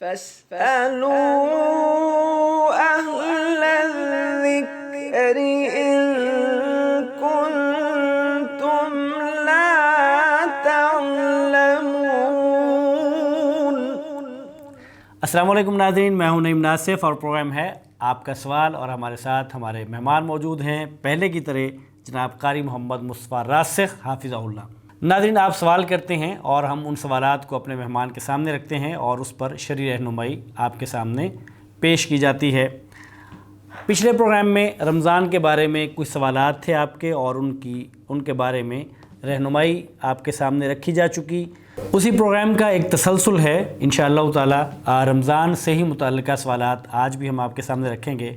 فاسألوا أهل الذكر إن كنتم لا تعلمون۔ السلام علیکم ناظرین، میں ہوں نعیم ناصف اور پروگرام ہے آپ کا سوال، اور ہمارے ساتھ ہمارے مہمان موجود ہیں پہلے کی طرح جناب قاری محمد مصطفیٰ راسخ حافظہ اللہ۔ ناظرین، آپ سوال کرتے ہیں اور ہم ان سوالات کو اپنے مہمان کے سامنے رکھتے ہیں اور اس پر شرعی رہنمائی آپ کے سامنے پیش کی جاتی ہے۔ پچھلے پروگرام میں رمضان کے بارے میں کچھ سوالات تھے آپ کے، اور ان کے بارے میں رہنمائی آپ کے سامنے رکھی جا چکی۔ اسی پروگرام کا ایک تسلسل ہے انشاءاللہ تعالی، رمضان سے ہی متعلقہ سوالات آج بھی ہم آپ کے سامنے رکھیں گے۔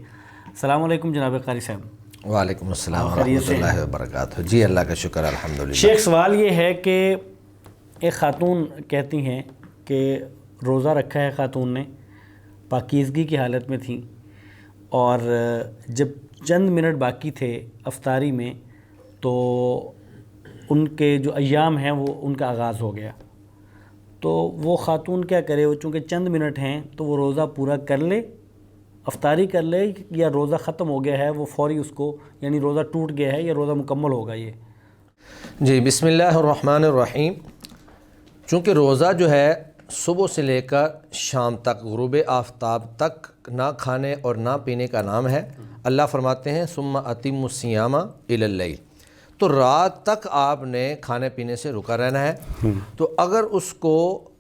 السلام علیکم جناب قاری صاحب۔ وعلیکم السلام ورحمۃ اللہ وبرکاتہ۔ جی اللہ کا شکر الحمدللہ۔ شیخ، سوال یہ ہے کہ ایک خاتون کہتی ہیں کہ روزہ رکھا ہے خاتون نے، پاکیزگی کی حالت میں تھیں، اور جب چند منٹ باقی تھے افطاری میں تو ان کے جو ایام ہیں وہ ان کا آغاز ہو گیا، تو وہ خاتون کیا کرے؟ وہ چونکہ چند منٹ ہیں تو وہ روزہ پورا کر لے، افطاری کر لے، یا روزہ ختم ہو گیا ہے وہ فوری اس کو، یعنی روزہ ٹوٹ گیا ہے یا روزہ مکمل ہوگا یہ؟ جی بسم اللہ الرحمن الرحیم۔ چونکہ روزہ جو ہے صبح سے لے کر شام تک، غروب آفتاب تک نہ کھانے اور نہ پینے کا نام ہے۔ اللہ فرماتے ہیں ثم اتموا الصیام الی اللیل، تو رات تک آپ نے کھانے پینے سے رکا رہنا ہے۔ تو اگر اس کو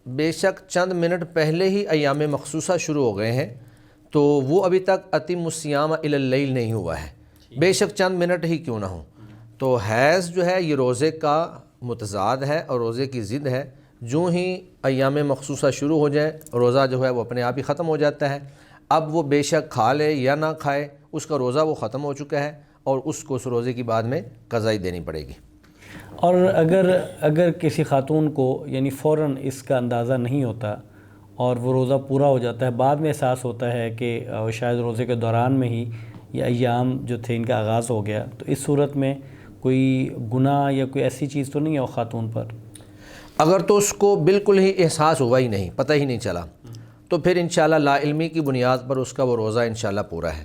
بے شک چند منٹ پہلے ہی ایام مخصوصہ شروع ہو گئے ہیں تو وہ ابھی تک اتموا الصیام الی اللیل نہیں ہوا ہے، بے شک چند منٹ ہی کیوں نہ ہوں۔ تو حیض جو ہے یہ روزے کا متضاد ہے اور روزے کی ضد ہے۔ جو ہی ایام مخصوصہ شروع ہو جائیں روزہ جو ہے وہ اپنے آپ ہی ختم ہو جاتا ہے۔ اب وہ بے شک کھا لے یا نہ کھائے، اس کا روزہ وہ ختم ہو چکا ہے اور اس کو اس روزے کی بعد میں قضائی دینی پڑے گی۔ اور اگر کسی خاتون کو یعنی فوراً اس کا اندازہ نہیں ہوتا اور وہ روزہ پورا ہو جاتا ہے، بعد میں احساس ہوتا ہے کہ شاید روزے کے دوران میں ہی یہ ایام جو تھے ان کا آغاز ہو گیا، تو اس صورت میں کوئی گناہ یا کوئی ایسی چیز تو نہیں ہے وہ خاتون پر؟ اگر تو اس کو بالکل ہی احساس ہوا ہی نہیں، پتہ ہی نہیں چلا، تو پھر انشاءاللہ لا علمی کی بنیاد پر اس کا وہ روزہ انشاءاللہ پورا ہے۔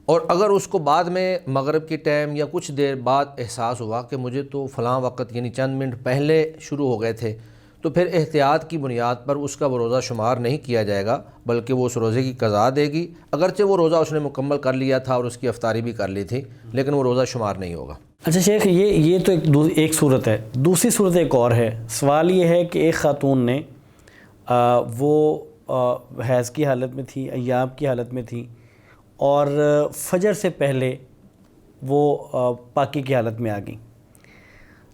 اور اگر اس کو بعد میں مغرب کی ٹائم یا کچھ دیر بعد احساس ہوا کہ مجھے تو فلاں وقت یعنی چند منٹ پہلے شروع ہو گئے تھے، تو پھر احتیاط کی بنیاد پر اس کا وہ روزہ شمار نہیں کیا جائے گا، بلکہ وہ اس روزے کی قضا دے گی۔ اگرچہ وہ روزہ اس نے مکمل کر لیا تھا اور اس کی افطاری بھی کر لی تھی، لیکن وہ روزہ شمار نہیں ہوگا۔ اچھا شیخ، یہ تو ایک صورت ہے۔ دوسری صورت ایک اور ہے۔ سوال یہ ہے کہ ایک خاتون نے وہ حیض کی حالت میں تھی، ایام کی حالت میں تھی، اور فجر سے پہلے وہ پاکی کی حالت میں آ گئیں،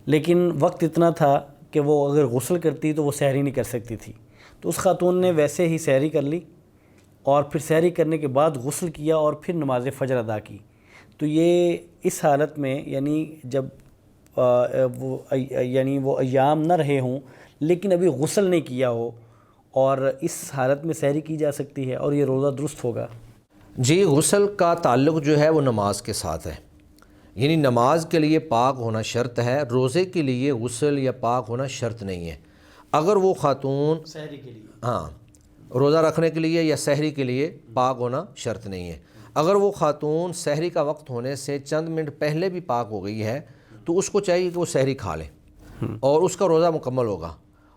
لیکن وقت اتنا تھا کہ وہ اگر غسل کرتی تو وہ سحری نہیں کر سکتی تھی، تو اس خاتون نے ویسے ہی سحری کر لی اور پھر سحری کرنے کے بعد غسل کیا اور پھر نماز فجر ادا کی۔ تو یہ اس حالت میں یعنی جب وہ ایام نہ رہے ہوں لیکن ابھی غسل نہیں کیا ہو، اور اس حالت میں سحری کی جا سکتی ہے اور یہ روزہ درست ہوگا؟ جی، غسل کا تعلق جو ہے وہ نماز کے ساتھ ہے، یعنی نماز کے لیے پاک ہونا شرط ہے، روزے کے لیے غسل یا پاک ہونا شرط نہیں ہے۔ اگر وہ خاتون سحری کے لیے، ہاں، روزہ رکھنے کے لیے یا سحری کے لیے پاک ہونا شرط نہیں ہے۔ اگر وہ خاتون سحری کا وقت ہونے سے چند منٹ پہلے بھی پاک ہو گئی ہے تو اس کو چاہیے کہ وہ سحری کھا لے اور اس کا روزہ مکمل ہوگا،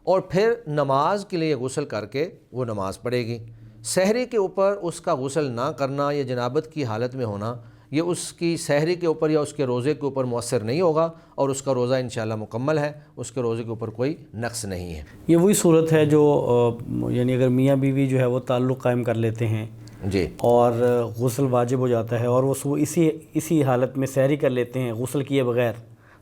اور پھر نماز کے لیے غسل کر کے وہ نماز پڑھے گی۔ سحری کے اوپر اس کا غسل نہ کرنا یا جنابت کی حالت میں ہونا، یہ اس کی سحری کے اوپر یا اس کے روزے کے اوپر مؤثر نہیں ہوگا، اور اس کا روزہ انشاءاللہ مکمل ہے، اس کے روزے کے اوپر کوئی نقص نہیں ہے۔ یہ وہی صورت ہے جو یعنی اگر میاں بیوی جو ہے وہ تعلق قائم کر لیتے ہیں جی، اور غسل واجب ہو جاتا ہے اور وہ اسی حالت میں سحری کر لیتے ہیں غسل کیے بغیر،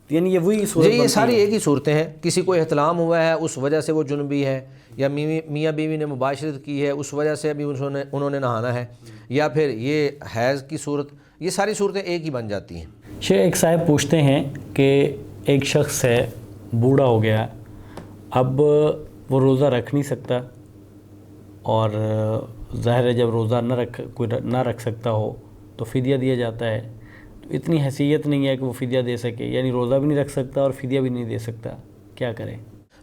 یعنی یہ وہی صورت جی، یہ بنتی ساری ہے۔ ایک ہی صورتیں ہیں۔ کسی کو احتلام ہوا ہے اس وجہ سے وہ جنبی ہے، یا میاں بیوی نے مباشرت کی ہے اس وجہ سے ابھی انہوں نے نہانا ہے، یا پھر یہ حیض کی صورت، یہ ساری صورتیں ایک ہی بن جاتی ہیں۔ شیخ، ایک صاحب پوچھتے ہیں کہ ایک شخص ہے بوڑھا ہو گیا، اب وہ روزہ رکھ نہیں سکتا، اور ظاہر ہے جب روزہ نہ رکھ سکتا ہو تو فدیہ دیا جاتا ہے، تو اتنی حیثیت نہیں ہے کہ وہ فدیہ دے سکے، یعنی روزہ بھی نہیں رکھ سکتا اور فدیہ بھی نہیں دے سکتا، کیا کرے؟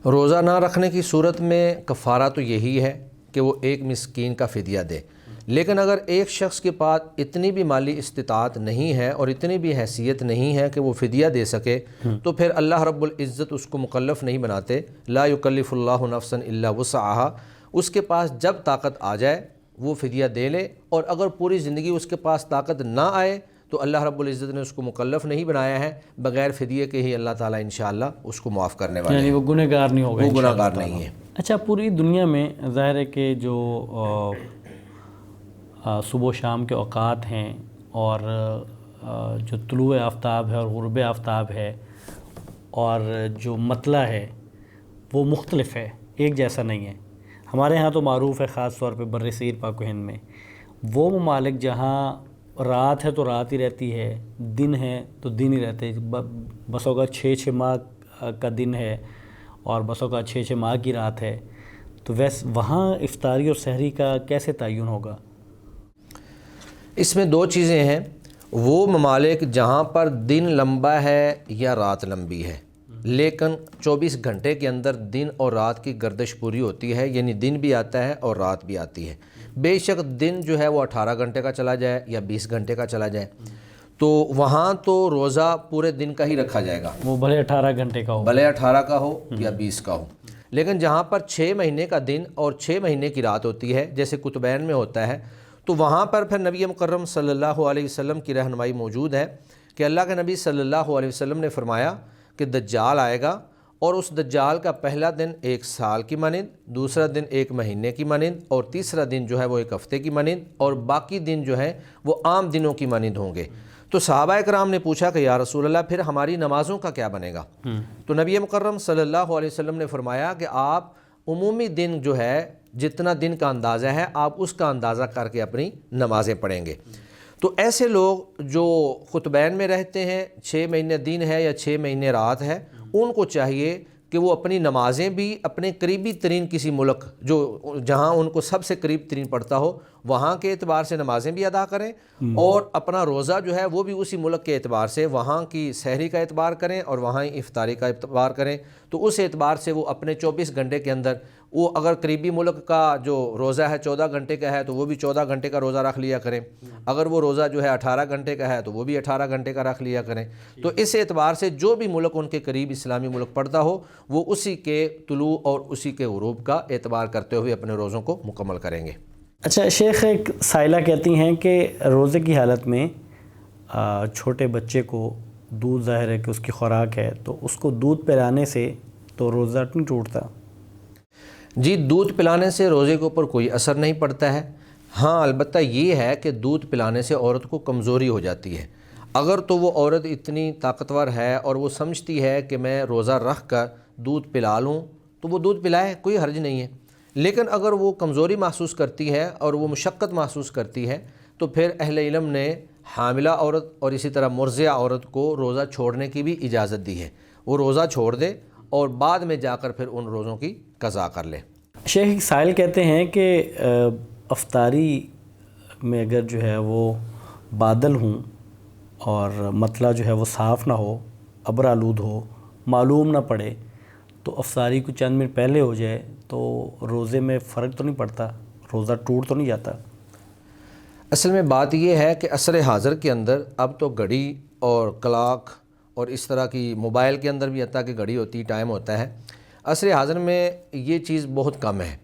روزہ نہ رکھنے کی صورت میں کفارہ تو یہی ہے کہ وہ ایک مسکین کا فدیہ دے، لیکن اگر ایک شخص کے پاس اتنی بھی مالی استطاعت نہیں ہے اور اتنی بھی حیثیت نہیں ہے کہ وہ فدیہ دے سکے، تو پھر اللہ رب العزت اس کو مکلف نہیں بناتے، لا یکلف اللہ نفسا الا وسعها، اس کے پاس جب طاقت آ جائے وہ فدیہ دے لے، اور اگر پوری زندگی اس کے پاس طاقت نہ آئے تو اللہ رب العزت نے اس کو مکلف نہیں بنایا ہے، بغیر فدیے کے ہی اللہ تعالیٰ انشاءاللہ اس کو معاف کرنے والے ہیں، یعنی وہ گنہگار نہیں ہوگا، وہ گناہگار نہیں ہے۔ اچھا، پوری دنیا میں ظاہر ہے کہ جو صبح و شام کے اوقات ہیں اور جو طلوع آفتاب ہے اور غروب آفتاب ہے اور جو مطلع ہے وہ مختلف ہے، ایک جیسا نہیں ہے۔ ہمارے ہاں تو معروف ہے خاص طور پہ بر صغیر پاک و ہند میں، وہ ممالک جہاں رات ہے تو رات ہی رہتی ہے، دن ہے تو دن ہی رہتے، بسوں کا 6 ماہ کا دن ہے اور بسوں کا 6 ماہ کی رات ہے، تو ویسے وہاں افطاری اور سحری کا کیسے تعین ہوگا؟ اس میں دو چیزیں ہیں، وہ ممالک جہاں پر دن لمبا ہے یا رات لمبی ہے، لیکن 24 گھنٹے کے اندر دن اور رات کی گردش پوری ہوتی ہے، یعنی دن بھی آتا ہے اور رات بھی آتی ہے، بے شک دن جو ہے وہ 18 گھنٹے کا چلا جائے یا 20 گھنٹے کا چلا جائے، تو وہاں تو روزہ پورے دن کا ہی رکھا جائے گا، وہ بھلے 18 گھنٹے کا ہو، بھلے 18 کا ہو یا 20 کا ہو۔ لیکن جہاں پر 6 مہینے کا دن اور 6 مہینے کی رات ہوتی ہے، جیسے قطبین میں ہوتا ہے، تو وہاں پر پھر نبی مکرم صلی اللہ علیہ وسلم کی رہنمائی موجود ہے کہ اللہ کے نبی صلی اللہ علیہ وسلم نے فرمایا کہ دجال آئے گا، اور اس دجال کا پہلا دن 1 سال کی مانند، دوسرا دن 1 مہینے کی مانند، اور تیسرا دن جو ہے وہ 1 ہفتے کی مانند، اور باقی دن جو ہے وہ عام دنوں کی مانند ہوں گے۔ تو صحابہ کرام نے پوچھا کہ یا رسول اللہ پھر ہماری نمازوں کا کیا بنے گا؟ تو نبی مکرم صلی اللہ علیہ وسلم نے فرمایا کہ آپ عمومی دن جو ہے جتنا دن کا اندازہ ہے آپ اس کا اندازہ کر کے اپنی نمازیں پڑھیں گے۔ تو ایسے لوگ جو قطبین میں رہتے ہیں، 6 مہینے دن ہے یا 6 مہینے رات ہے، ان کو چاہیے کہ وہ اپنی نمازیں بھی اپنے قریبی ترین کسی ملک جو جہاں ان کو سب سے قریب ترین پڑتا ہو وہاں کے اعتبار سے نمازیں بھی ادا کریں، اور اپنا روزہ جو ہے وہ بھی اسی ملک کے اعتبار سے وہاں کی سحری کا اعتبار کریں اور وہاں افطاری کا اعتبار کریں، تو اس اعتبار سے وہ اپنے 24 گھنٹے کے اندر، وہ اگر قریبی ملک کا جو روزہ ہے 14 گھنٹے کا ہے تو وہ بھی 14 گھنٹے کا روزہ رکھ لیا کریں، اگر وہ روزہ جو ہے 18 گھنٹے کا ہے تو وہ بھی 18 گھنٹے کا رکھ لیا کریں۔ تو اس اعتبار سے جو بھی ملک ان کے قریب اسلامی ملک پڑتا ہو وہ اسی کے طلوع اور اسی کے غروب کا اعتبار کرتے ہوئے اپنے روزوں کو مکمل کریں گے۔ اچھا شیخ، ایک سائلہ کہتی ہیں کہ روزے کی حالت میں چھوٹے بچے کو دودھ، ظاہر ہے کہ اس کی خوراک ہے، تو اس کو دودھ پلانے سے تو روزہ نہیں ٹوٹتا؟ جی، دودھ پلانے سے روزے کے اوپر کوئی اثر نہیں پڑتا ہے، ہاں البتہ یہ ہے کہ دودھ پلانے سے عورت کو کمزوری ہو جاتی ہے۔ اگر تو وہ عورت اتنی طاقتور ہے اور وہ سمجھتی ہے کہ میں روزہ رکھ کر دودھ پلا لوں تو وہ دودھ پلائے، کوئی حرج نہیں ہے، لیکن اگر وہ کمزوری محسوس کرتی ہے اور وہ مشقت محسوس کرتی ہے تو پھر اہل علم نے حاملہ عورت اور اسی طرح مرضعہ عورت کو روزہ چھوڑنے کی بھی اجازت دی ہے، وہ روزہ چھوڑ دے اور بعد میں جا کر پھر ان روزوں کی قضا کر لے۔ شیخ سائل کہتے ہیں کہ افطاری میں اگر جو ہے وہ بادل ہوں اور مطلع جو ہے وہ صاف نہ ہو، ابر آلود ہو، معلوم نہ پڑے، تو افطاری کو چند منٹ پہلے ہو جائے تو روزے میں فرق تو نہیں پڑتا، روزہ ٹوٹ تو نہیں جاتا؟ اصل میں بات یہ ہے کہ عصر حاضر کے اندر اب تو گھڑی اور کلاک اور اس طرح کی موبائل کے اندر بھی حتیٰ کہ گھڑی ہوتی ہے، ٹائم ہوتا ہے، عصر حاضر میں یہ چیز بہت کم ہے۔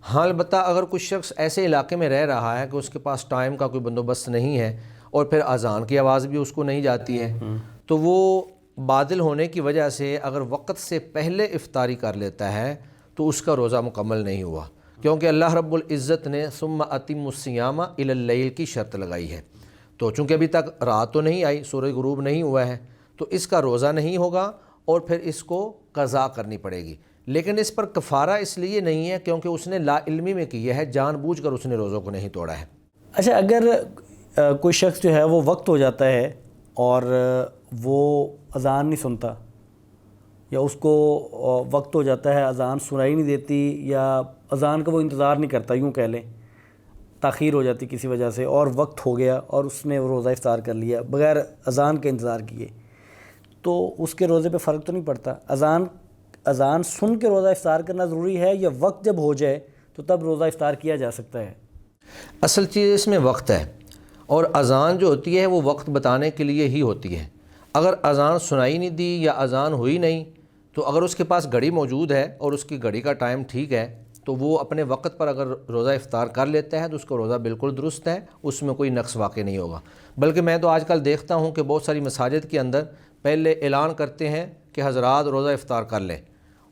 ہاں البتہ اگر کچھ شخص ایسے علاقے میں رہ رہا ہے کہ اس کے پاس ٹائم کا کوئی بندوبست نہیں ہے اور پھر اذان کی آواز بھی اس کو نہیں جاتی ہے، تو وہ بادل ہونے کی وجہ سے اگر وقت سے پہلے افطاری کر لیتا ہے تو اس کا روزہ مکمل نہیں ہوا، کیونکہ اللہ رب العزت نے ثم اتم الصیام الی اللیل کی شرط لگائی ہے، تو چونکہ ابھی تک رات تو نہیں آئی، سورج غروب نہیں ہوا ہے، تو اس کا روزہ نہیں ہوگا اور پھر اس کو قضا کرنی پڑے گی، لیکن اس پر کفارہ اس لیے نہیں ہے کیونکہ اس نے لا علمی میں کی ہے، جان بوجھ کر اس نے روزوں کو نہیں توڑا ہے۔ اچھا، اگر کوئی شخص جو ہے وہ وقت ہو جاتا ہے اور وہ اذان نہیں سنتا، یا اس کو وقت ہو جاتا ہے اذان سنائی نہیں دیتی، یا اذان کا وہ انتظار نہیں کرتا، یوں کہہ لیں تاخیر ہو جاتی کسی وجہ سے اور وقت ہو گیا اور اس نے روزہ افطار کر لیا بغیر اذان کے انتظار کیے، تو اس کے روزے پہ فرق تو نہیں پڑتا؟ اذان سن کے روزہ افطار کرنا ضروری ہے، یا وقت جب ہو جائے تو تب روزہ افطار کیا جا سکتا ہے؟ اصل چیز اس میں وقت ہے، اور اذان جو ہوتی ہے وہ وقت بتانے کے لیے ہی ہوتی ہے۔ اگر اذان سنائی نہیں دی یا اذان ہوئی نہیں، تو اگر اس کے پاس گھڑی موجود ہے اور اس کی گھڑی کا ٹائم ٹھیک ہے تو وہ اپنے وقت پر اگر روزہ افطار کر لیتا ہے تو اس کا روزہ بالکل درست ہے، اس میں کوئی نقص واقع نہیں ہوگا۔ بلکہ میں تو آج کل دیکھتا ہوں کہ بہت ساری مساجد کے اندر پہلے اعلان کرتے ہیں کہ حضرات روزہ افطار کر لیں،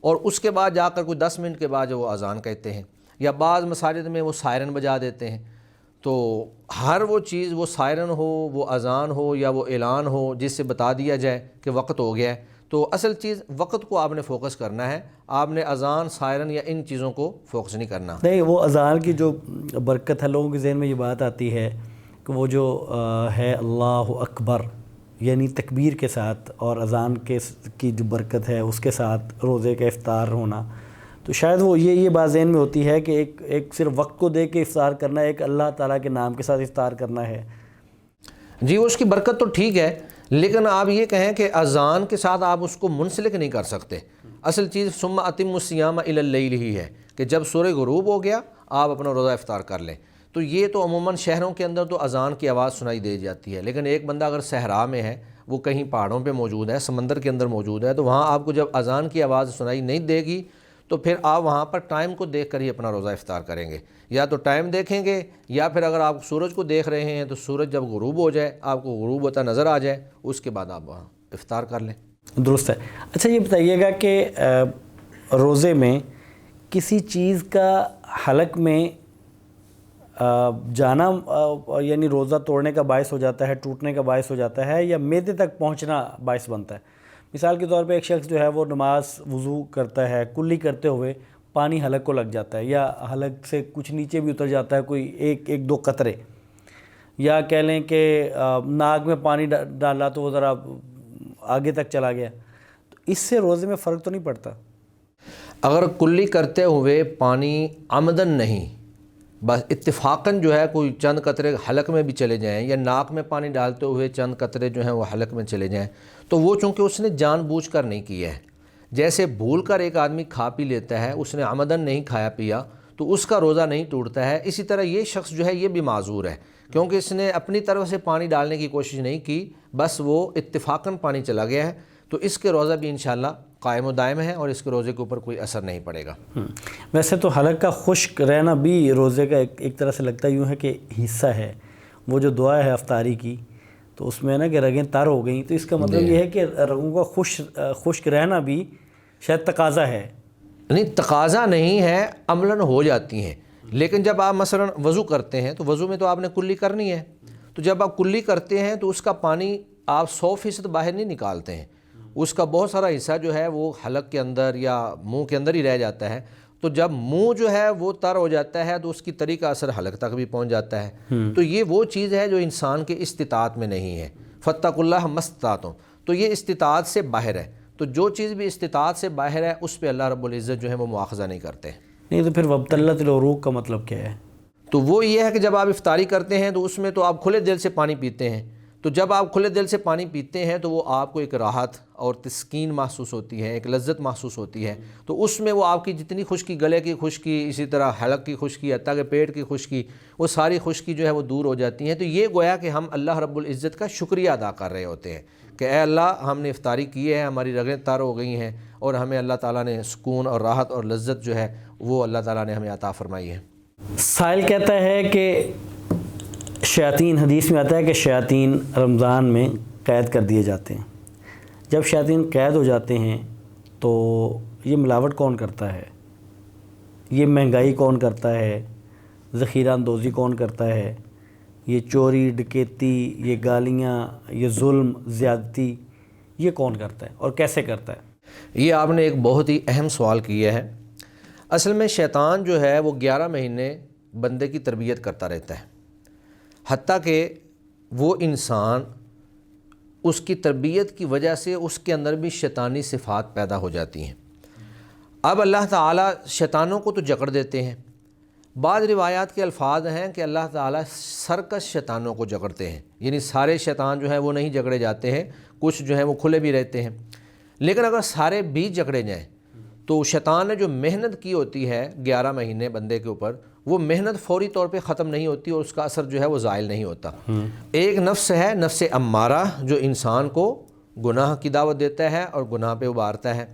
اور اس کے بعد جا کر کوئی 10 منٹ کے بعد جو وہ اذان کہتے ہیں، یا بعض مساجد میں وہ سائرن بجا دیتے ہیں۔ تو ہر وہ چیز، وہ سائرن ہو، وہ اذان ہو، یا وہ اعلان ہو جس سے بتا دیا جائے کہ وقت ہو گیا ہے، تو اصل چیز وقت کو آپ نے فوکس کرنا ہے، آپ نے اذان، سائرن یا ان چیزوں کو فوکس نہیں کرنا۔ نہیں، وہ اذان کی جو برکت ہے، لوگوں کے ذہن میں یہ بات آتی ہے کہ وہ جو ہے اللہ اکبر، یعنی تکبیر کے ساتھ اور اذان کی جو برکت ہے اس کے ساتھ روزے کا افطار ہونا، تو شاید وہ یہ بات ذہن میں ہوتی ہے کہ ایک صرف وقت کو دیکھ کے افطار کرنا ہے، ایک اللہ تعالیٰ کے نام کے ساتھ افطار کرنا ہے۔ جی، اس کی برکت تو ٹھیک ہے، لیکن آپ یہ کہیں کہ اذان کے ساتھ آپ اس کو منسلک نہیں کر سکتے۔ اصل چیز ثم اتموا الصیام الی اللیل ہی ہے کہ جب سورج غروب ہو گیا آپ اپنا روزہ افطار کر لیں۔ تو یہ تو عموماً شہروں کے اندر تو اذان کی آواز سنائی دے جاتی ہے، لیکن ایک بندہ اگر صحرا میں ہے، وہ کہیں پہاڑوں پہ موجود ہے، سمندر کے اندر موجود ہے، تو وہاں آپ کو جب اذان کی آواز سنائی نہیں دے گی تو پھر آپ وہاں پر ٹائم کو دیکھ کر ہی اپنا روزہ افطار کریں گے، یا تو ٹائم دیکھیں گے، یا پھر اگر آپ سورج کو دیکھ رہے ہیں تو سورج جب غروب ہو جائے، آپ کو غروب ہوتا نظر آ جائے، اس کے بعد آپ وہاں افطار کر لیں۔ درست ہے۔ اچھا یہ بتائیے گا کہ روزے میں کسی چیز کا حلق میں جانا یعنی روزہ توڑنے کا باعث ہو جاتا ہے، ٹوٹنے کا باعث ہو جاتا ہے، یا معدے تک پہنچنا باعث بنتا ہے؟ مثال کے طور پہ ایک شخص جو ہے وہ نماز وضو کرتا ہے، کلی کرتے ہوئے پانی حلق کو لگ جاتا ہے، یا حلق سے کچھ نیچے بھی اتر جاتا ہے کوئی ایک دو قطرے، یا کہہ لیں کہ ناک میں پانی ڈالا تو وہ ذرا آگے تک چلا گیا، تو اس سے روزے میں فرق تو نہیں پڑتا؟ اگر کلی کرتے ہوئے پانی عمدن نہیں، بس اتفاقاً جو ہے کوئی چند قطرے حلق میں بھی چلے جائیں، یا ناک میں پانی ڈالتے ہوئے چند قطرے جو ہیں وہ حلق میں چلے جائیں، تو وہ چونکہ اس نے جان بوجھ کر نہیں کیا ہے۔ جیسے بھول کر ایک آدمی کھا پی لیتا ہے، اس نے عمدن نہیں کھایا پیا، تو اس کا روزہ نہیں ٹوٹتا ہے۔ اسی طرح یہ شخص جو ہے یہ بھی معذور ہے، کیونکہ اس نے اپنی طرف سے پانی ڈالنے کی کوشش نہیں کی، بس وہ اتفاقاً پانی چلا گیا ہے، تو اس کے روزہ بھی انشاءاللہ قائم و دائم ہے، اور اس کے روزے کے اوپر کوئی اثر نہیں پڑے گا۔ ویسے تو حلق کا خشک رہنا بھی روزے کا ایک طرح سے لگتا یوں ہے کہ حصہ ہے، وہ جو دعا ہے افطاری کی، تو اس میں نا کہ رگیں تر ہو گئیں، تو اس کا مطلب یہ ہے کہ رگوں کا خشک رہنا بھی شاید تقاضا ہے۔ نہیں، تقاضا نہیں ہے، عملاً ہو جاتی ہیں، لیکن جب آپ مثلا وضو کرتے ہیں تو وضو میں تو آپ نے کلی کرنی ہے، تو جب آپ کلی کرتے ہیں تو اس کا پانی آپ 100% باہر نہیں نکالتے ہیں، اس کا بہت سارا حصہ جو ہے وہ حلق کے اندر یا منہ کے اندر ہی رہ جاتا ہے، تو جب منہ جو ہے وہ تر ہو جاتا ہے تو اس کی طریقہ اثر حلق تک بھی پہنچ جاتا ہے، تو یہ وہ چیز ہے جو انسان کے استطاعت میں نہیں ہے۔ فاتقوا اللہ ما استطعتم، تو یہ استطاعت سے باہر ہے، تو جو چیز بھی استطاعت سے باہر ہے اس پہ اللہ رب العزت جو ہے وہ مواخذہ نہیں کرتے۔ نہیں تو پھر وابتلت العروق کا مطلب کیا ہے؟ تو وہ یہ ہے کہ جب آپ افطاری کرتے ہیں تو اس میں تو آپ کھلے دل سے پانی پیتے ہیں، تو جب آپ کھلے دل سے پانی پیتے ہیں تو وہ آپ کو ایک راحت اور تسکین محسوس ہوتی ہے، ایک لذت محسوس ہوتی ہے، تو اس میں وہ آپ کی جتنی خشکی، گلے کی خشکی، اسی طرح حلق کی خشکی، حتیٰ کہ پیٹ کی خشکی، وہ ساری خشکی جو ہے وہ دور ہو جاتی ہیں۔ تو یہ گویا کہ ہم اللہ رب العزت کا شکریہ ادا کر رہے ہوتے ہیں کہ اے اللہ، ہم نے افطاری کی ہے، ہماری رگیں تر ہو گئی ہیں، اور ہمیں اللہ تعالیٰ نے سکون اور راحت اور لذت جو ہے وہ اللہ تعالیٰ نے ہمیں عطا فرمائی ہے۔ سائل کہتا ہے کہ شیاطین، حدیث میں آتا ہے کہ شیاطین رمضان میں قید کر دیے جاتے ہیں، جب شیاطین قید ہو جاتے ہیں تو یہ ملاوٹ کون کرتا ہے؟ یہ مہنگائی کون کرتا ہے؟ ذخیرہ اندوزی کون کرتا ہے؟ یہ چوری، ڈکیتی، یہ گالیاں، یہ ظلم، زیادتی، یہ کون کرتا ہے اور کیسے کرتا ہے؟ یہ آپ نے ایک بہت ہی اہم سوال کیا ہے۔ اصل میں شیطان جو ہے وہ 11 مہینے بندے کی تربیت کرتا رہتا ہے، حتیٰ کہ وہ انسان اس کی تربیت کی وجہ سے اس کے اندر بھی شیطانی صفات پیدا ہو جاتی ہیں۔ اب اللہ تعالیٰ شیطانوں کو تو جکڑ دیتے ہیں، بعض روایات کے الفاظ ہیں کہ اللہ تعالیٰ سرکش شیطانوں کو جکڑتے ہیں، یعنی سارے شیطان جو ہیں وہ نہیں جکڑے جاتے ہیں، کچھ جو ہیں وہ کھلے بھی رہتے ہیں، لیکن اگر سارے بھی جکڑے جائیں تو شیطان نے جو محنت کی ہوتی ہے 11 مہینے بندے کے اوپر، وہ محنت فوری طور پہ ختم نہیں ہوتی اور اس کا اثر جو ہے وہ زائل نہیں ہوتا۔ ایک نفس ہے نفس امارہ، جو انسان کو گناہ کی دعوت دیتا ہے اور گناہ پہ ابھارتا ہے۔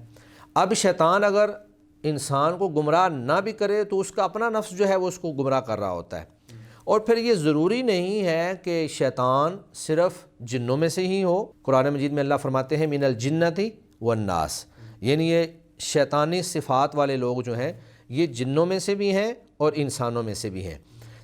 اب شیطان اگر انسان کو گمراہ نہ بھی کرے تو اس کا اپنا نفس جو ہے وہ اس کو گمراہ کر رہا ہوتا ہے۔ اور پھر یہ ضروری نہیں ہے کہ شیطان صرف جنوں میں سے ہی ہو۔ قرآن مجید میں اللہ فرماتے ہیں من الجنۃ والناس، یعنی یہ شیطانی صفات والے لوگ جو ہیں یہ جنوں میں سے بھی ہیں اور انسانوں میں سے بھی ہیں۔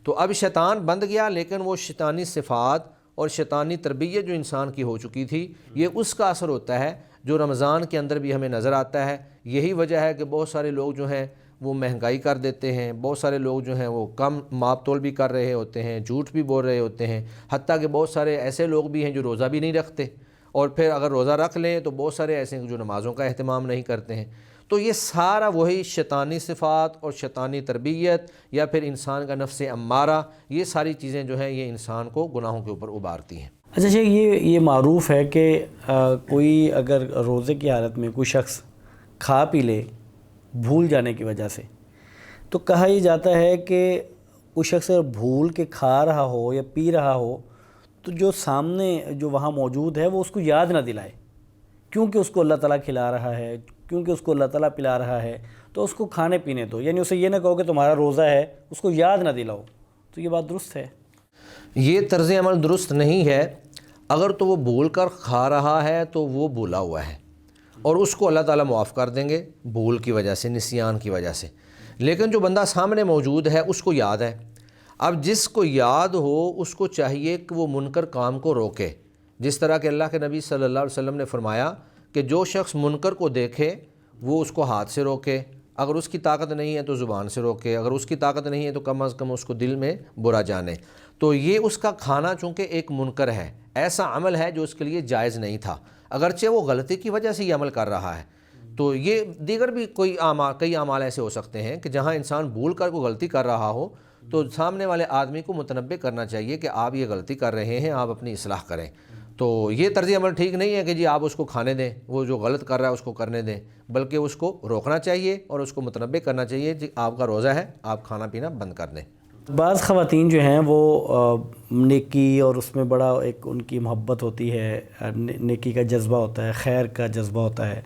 تو اب شیطان بند گیا، لیکن وہ شیطانی صفات اور شیطانی تربیت جو انسان کی ہو چکی تھی، یہ اس کا اثر ہوتا ہے جو رمضان کے اندر بھی ہمیں نظر آتا ہے۔ یہی وجہ ہے کہ بہت سارے لوگ جو ہیں وہ مہنگائی کر دیتے ہیں، بہت سارے لوگ جو ہیں وہ کم ماپ تول بھی کر رہے ہوتے ہیں، جھوٹ بھی بول رہے ہوتے ہیں، حتیٰ کہ بہت سارے ایسے لوگ بھی ہیں جو روزہ بھی نہیں رکھتے، اور پھر اگر روزہ رکھ لیں تو بہت سارے ایسے ہیں جو نمازوں کا اہتمام نہیں کرتے ہیں۔ تو یہ سارا وہی شیطانی صفات اور شیطانی تربیت یا پھر انسان کا نفس امارہ، یہ ساری چیزیں جو ہیں یہ انسان کو گناہوں کے اوپر ابھارتی ہیں۔ اچھا شیخ، یہ معروف ہے کہ کوئی اگر روزے کی حالت میں کوئی شخص کھا پی لے بھول جانے کی وجہ سے، تو کہا یہ جاتا ہے کہ کوئی شخص اگر بھول کے کھا رہا ہو یا پی رہا ہو تو جو سامنے جو وہاں موجود ہے وہ اس کو یاد نہ دلائے، کیونکہ اس کو اللہ تعالیٰ کھلا رہا ہے، کیونکہ اس کو اللہ تعالیٰ پلا رہا ہے، تو اس کو کھانے پینے دو، یعنی اسے یہ نہ کہو کہ تمہارا روزہ ہے، اس کو یاد نہ دلاؤ۔ تو یہ بات درست ہے؟ یہ طرز عمل درست نہیں ہے۔ اگر تو وہ بھول کر کھا رہا ہے تو وہ بھولا ہوا ہے اور اس کو اللہ تعالیٰ معاف کر دیں گے بھول کی وجہ سے، نسیان کی وجہ سے۔ لیکن جو بندہ سامنے موجود ہے اس کو یاد ہے۔ اب جس کو یاد ہو اس کو چاہیے کہ وہ منکر کام کو روکے، جس طرح کہ اللہ کے نبی صلی اللہ علیہ وسلم نے فرمایا کہ جو شخص منکر کو دیکھے وہ اس کو ہاتھ سے روکے، اگر اس کی طاقت نہیں ہے تو زبان سے روکے، اگر اس کی طاقت نہیں ہے تو کم از کم اس کو دل میں برا جانے۔ تو یہ اس کا کھانا چونکہ ایک منکر ہے، ایسا عمل ہے جو اس کے لیے جائز نہیں تھا، اگرچہ وہ غلطی کی وجہ سے یہ عمل کر رہا ہے۔ تو یہ دیگر بھی کئی اعمال ایسے ہو سکتے ہیں کہ جہاں انسان بھول کر کوئی غلطی کر رہا ہو تو سامنے والے آدمی کو متنبہ کرنا چاہیے کہ آپ یہ غلطی کر رہے ہیں، آپ اپنی اصلاح کریں۔ تو یہ طرز عمل ٹھیک نہیں ہے کہ جی آپ اس کو کھانے دیں، وہ جو غلط کر رہا ہے اس کو کرنے دیں، بلکہ اس کو روکنا چاہیے اور اس کو متنبہ کرنا چاہیے کہ آپ کا روزہ ہے، آپ کھانا پینا بند کر دیں۔ بعض خواتین جو ہیں وہ نیکی اور اس میں بڑا ایک ان کی محبت ہوتی ہے، نیکی کا جذبہ ہوتا ہے، خیر کا جذبہ ہوتا ہے،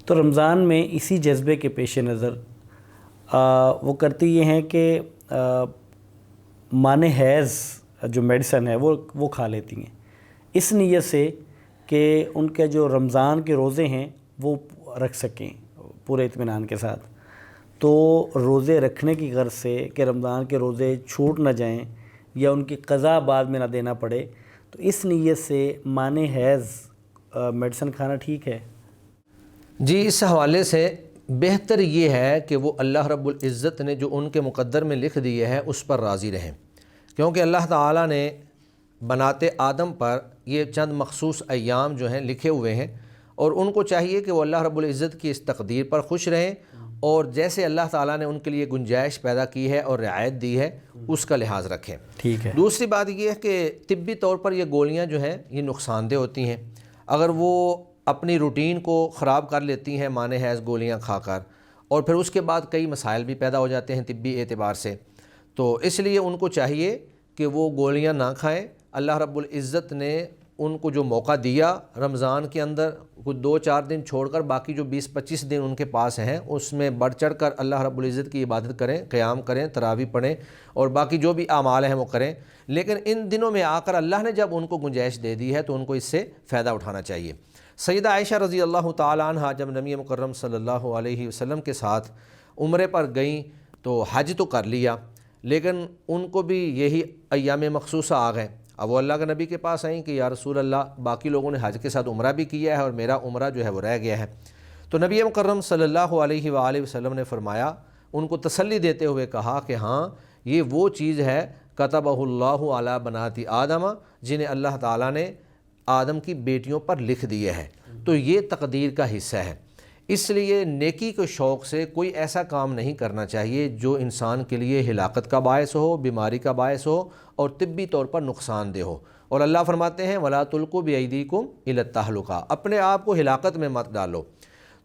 تو رمضان میں اسی جذبے کے پیش نظر وہ کرتی یہ ہیں کہ مانے حیض جو میڈیسن ہے وہ کھا لیتی ہیں، اس نیت سے کہ ان کے جو رمضان کے روزے ہیں وہ رکھ سکیں پورے اطمینان کے ساتھ۔ تو روزے رکھنے کی غرض سے کہ رمضان کے روزے چھوٹ نہ جائیں یا ان کی قضا بعد میں نہ دینا پڑے، تو اس نیت سے مانے حیض میڈیسن کھانا ٹھیک ہے؟ جی، اس حوالے سے بہتر یہ ہے کہ وہ اللہ رب العزت نے جو ان کے مقدر میں لکھ دیے ہے اس پر راضی رہیں، کیونکہ اللہ تعالیٰ نے بناتے آدم پر یہ چند مخصوص ایام جو ہیں لکھے ہوئے ہیں، اور ان کو چاہیے کہ وہ اللہ رب العزت کی اس تقدیر پر خوش رہیں اور جیسے اللہ تعالیٰ نے ان کے لیے گنجائش پیدا کی ہے اور رعایت دی ہے اس کا لحاظ رکھیں۔ ٹھیک ہے۔ دوسری بات یہ ہے کہ طبی طور پر یہ گولیاں جو ہیں یہ نقصان دہ ہوتی ہیں، اگر وہ اپنی روٹین کو خراب کر لیتی ہیں مانے حیض گولیاں کھا کر، اور پھر اس کے بعد کئی مسائل بھی پیدا ہو جاتے ہیں طبی اعتبار سے، تو اس لیے ان کو چاہیے کہ وہ گولیاں نہ کھائیں۔ اللہ رب العزت نے ان کو جو موقع دیا رمضان کے اندر، کچھ 2-4 دن چھوڑ کر باقی جو 20-25 دن ان کے پاس ہیں اس میں بڑھ چڑھ کر اللہ رب العزت کی عبادت کریں، قیام کریں، تراویح پڑھیں اور باقی جو بھی اعمال ہیں وہ کریں، لیکن ان دنوں میں آ کر اللہ نے جب ان کو گنجائش دے دی ہے تو ان کو اس سے فائدہ اٹھانا چاہیے۔ سیدہ عائشہ رضی اللہ تعالیٰ عنہ جب نبی مکرم صلی اللہ علیہ وسلم کے ساتھ عمرے پر گئیں تو حج تو کر لیا، لیکن ان کو بھی یہی ایام مخصوصہ آ گئے۔ اب وہ اللہ کے نبی کے پاس آئیں کہ یا رسول اللہ، باقی لوگوں نے حج کے ساتھ عمرہ بھی کیا ہے اور میرا عمرہ جو ہے وہ رہ گیا ہے۔ تو نبی مکرم صلی اللہ علیہ وآلہ وسلم نے فرمایا، ان کو تسلی دیتے ہوئے کہا کہ ہاں یہ وہ چیز ہے کتبہ اللہ علی بنات آدم، جنہیں اللہ تعالیٰ نے آدم کی بیٹیوں پر لکھ دیے ہے، تو یہ تقدیر کا حصہ ہے۔ اس لیے نیکی کے شوق سے کوئی ایسا کام نہیں کرنا چاہیے جو انسان کے لیے ہلاکت کا باعث ہو، بیماری کا باعث ہو اور طبی طور پر نقصان دہ ہو۔ اور اللہ فرماتے ہیں وَلَا تُلْقُوا بِأَيْدِيكُمْ إِلَى التَّهْلُكَةِ، اپنے آپ کو ہلاکت میں مت ڈالو۔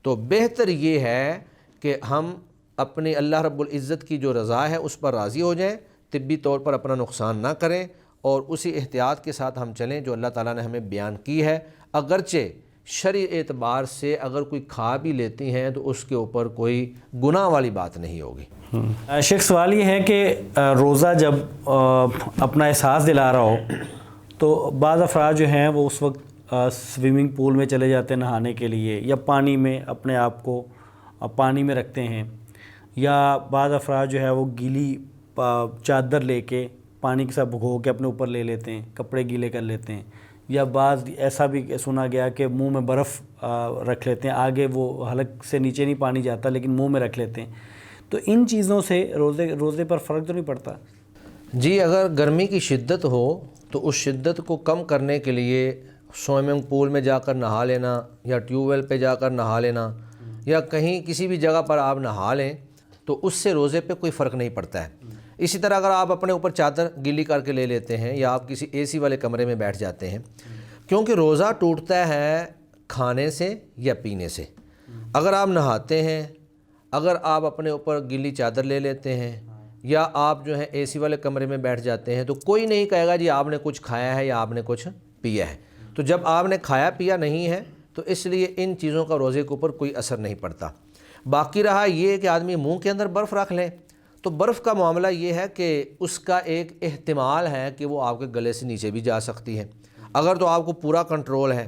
تو بہتر یہ ہے کہ ہم اپنی اللہ رب العزت کی جو رضا ہے اس پر راضی ہو جائیں، طبی طور پر اپنا نقصان نہ کریں اور اسی احتیاط کے ساتھ ہم چلیں جو اللہ تعالیٰ نے ہمیں بیان کی ہے۔ اگرچہ شرعی اعتبار سے اگر کوئی کھا بھی لیتی ہیں تو اس کے اوپر کوئی گناہ والی بات نہیں ہوگی۔ شیخ سوال یہ ہے کہ روزہ جب اپنا احساس دلا رہا ہو تو بعض افراد جو ہیں وہ اس وقت سوئمنگ پول میں چلے جاتے ہیں نہانے کے لیے، یا پانی میں اپنے آپ کو پانی میں رکھتے ہیں، یا بعض افراد جو ہے وہ گیلی چادر لے کے پانی کے ساتھ بھگو کے اپنے اوپر لے لیتے ہیں، کپڑے گیلے کر لیتے ہیں، یا بعض ایسا بھی سنا گیا کہ منہ میں برف رکھ لیتے ہیں، آگے وہ حلق سے نیچے نہیں پانی جاتا لیکن منہ میں رکھ لیتے ہیں۔ تو ان چیزوں سے روزے پر فرق تو نہیں پڑتا؟ جی، اگر گرمی کی شدت ہو تو اس شدت کو کم کرنے کے لیے سوئمنگ پول میں جا کر نہا لینا، یا ٹیوب ویل پہ جا کر نہا لینا، یا کہیں کسی بھی جگہ پر آپ نہا لیں تو اس سے روزے پہ کوئی فرق نہیں پڑتا ہے۔ اسی طرح اگر آپ اپنے اوپر چادر گیلی کر کے لے لیتے ہیں، یا آپ کسی اے سی والے کمرے میں بیٹھ جاتے ہیں، کیونکہ روزہ ٹوٹتا ہے کھانے سے یا پینے سے۔ اگر آپ نہاتے ہیں، اگر آپ اپنے اوپر گیلی چادر لے لیتے ہیں، یا آپ جو ہے اے سی والے کمرے میں بیٹھ جاتے ہیں، تو کوئی نہیں کہے گا جی آپ نے کچھ کھایا ہے یا آپ نے کچھ پیا ہے۔ تو جب آپ نے کھایا پیا نہیں ہے تو اس لیے ان چیزوں کا روزے کے اوپر کوئی اثر نہیں پڑتا۔ باقی رہا یہ کہ آدمی منہ کے اندر برف رکھ لے، تو برف کا معاملہ یہ ہے کہ اس کا ایک احتمال ہے کہ وہ آپ کے گلے سے نیچے بھی جا سکتی ہے۔ اگر تو آپ کو پورا کنٹرول ہے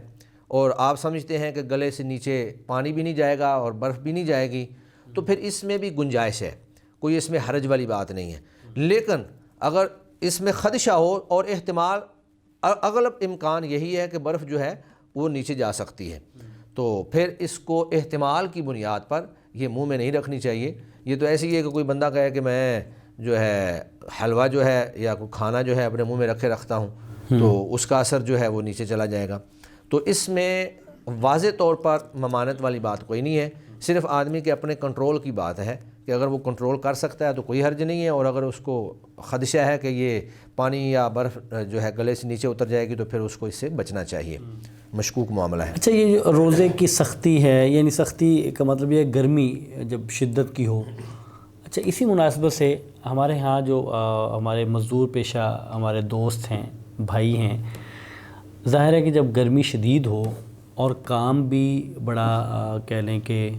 اور آپ سمجھتے ہیں کہ گلے سے نیچے پانی بھی نہیں جائے گا اور برف بھی نہیں جائے گی، تو پھر اس میں بھی گنجائش ہے، کوئی اس میں حرج والی بات نہیں ہے۔ لیکن اگر اس میں خدشہ ہو اور احتمال، اغلب امکان یہی ہے کہ برف جو ہے وہ نیچے جا سکتی ہے، تو پھر اس کو احتمال کی بنیاد پر یہ منہ میں نہیں رکھنی چاہیے۔ یہ تو ایسی ہے کہ کوئی بندہ کہے کہ میں جو ہے حلوہ جو ہے یا کوئی کھانا جو ہے اپنے منہ میں رکھے رکھتا ہوں، تو اس کا اثر جو ہے وہ نیچے چلا جائے گا۔ تو اس میں واضح طور پر ممانعت والی بات کوئی نہیں ہے، صرف آدمی کے اپنے کنٹرول کی بات ہے کہ اگر وہ کنٹرول کر سکتا ہے تو کوئی حرج نہیں ہے، اور اگر اس کو خدشہ ہے کہ یہ پانی یا برف جو ہے گلے سے نیچے اتر جائے گی تو پھر اس کو اس سے بچنا چاہیے، مشکوک معاملہ ہے۔ اچھا، یہ جو روزے کی سختی ہے، یعنی سختی کا مطلب یہ گرمی جب شدت کی ہو، اچھا اسی مناسبت سے ہمارے ہاں جو ہمارے مزدور پیشہ ہمارے دوست ہیں، بھائی ہیں، ظاہر ہے کہ جب گرمی شدید ہو اور کام بھی بڑا کہہ لیں کہ